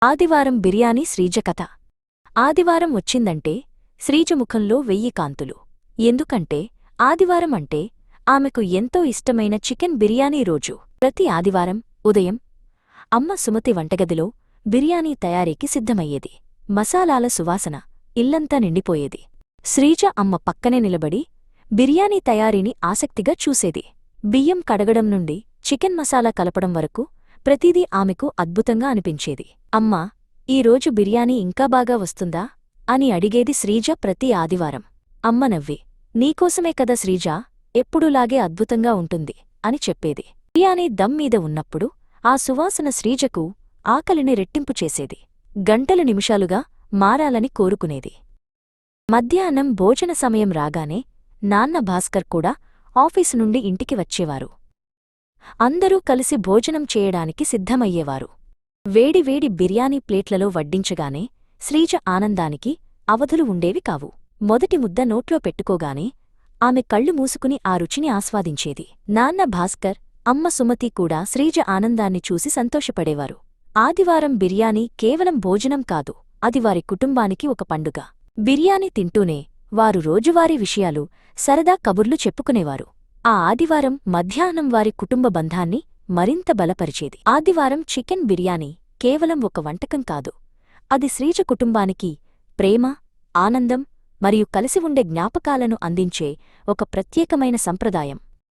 ఆదివారం బిర్యానీ శ్రీజ కథ. ఆదివారం వచ్చిందంటే శ్రీజ ముఖంలో 1000 కాంతులు. ఎందుకంటే ఆదివారం అంటే ఆమెకు ఎంతో ఇష్టమైన చికెన్ బిర్యానీ రోజు. ప్రతి ఆదివారం ఉదయం అమ్మ సుమతి వంటగదిలో బిర్యానీ తయారీకి సిద్ధమయ్యేది. మసాలాల సువాసన ఇల్లంతా నిండిపోయేది. శ్రీజ అమ్మ పక్కనే నిలబడి బిర్యానీ తయారీని ఆసక్తిగా చూసేది. బియ్యం కడగడం నుండి చికెన్ మసాలా కలపడం వరకు ప్రతిదీ ఆమెకు అద్భుతంగా అనిపించేది. అమ్మా, ఈరోజు బిర్యానీ ఇంకా బాగా వస్తుందా అని అడిగేది శ్రీజ ప్రతి ఆదివారం. అమ్మ నవ్వి, నీకోసమే కదా శ్రీజా, ఎప్పుడూలాగే అద్భుతంగా ఉంటుంది అని చెప్పేది. బిర్యానీ దమ్ మీద ఉన్నప్పుడు ఆ సువాసన శ్రీజకు ఆకలిని రెట్టింపు చేసేది. గంటలు నిమిషాలుగా మారాలని కోరుకునేది. మధ్యాహ్నం భోజన సమయం రాగానే నాన్న భాస్కర్ కూడా ఆఫీసు నుండి ఇంటికి వచ్చేవారు. అందరూ కలిసి భోజనం చేయడానికి సిద్ధమయ్యేవారు. వేడివేడి బిర్యానీ ప్లేట్లలో వడ్డించగానే శ్రీజ ఆనందానికి అవధులు ఉండేవి కావు. మొదటి ముద్ద నోట్లో పెట్టుకోగానే ఆమె కళ్ళు మూసుకుని ఆ రుచిని ఆస్వాదించేది. నాన్న భాస్కర్, అమ్మ సుమతి కూడా శ్రీజ ఆనందాన్ని చూసి సంతోషపడేవారు. ఆదివారం బిర్యానీ కేవలం భోజనం కాదు, అది వారి కుటుంబానికి ఒక పండుగ. బిర్యానీ తింటూనే వారు రోజువారీ విషయాలు, సరదా కబుర్లు చెప్పుకునేవారు. ఆ ఆదివారం మధ్యాహ్నం వారి కుటుంబ బంధాన్ని మరింత బలపరిచేది. ఆదివారం చికెన్ బిర్యానీ కేవలం ఒక వంటకం కాదు, అది శ్రీజ కుటుంబానికి ప్రేమ, ఆనందం మరియు కలిసి ఉండే జ్ఞాపకాలను అందించే ఒక ప్రత్యేకమైన సంప్రదాయం.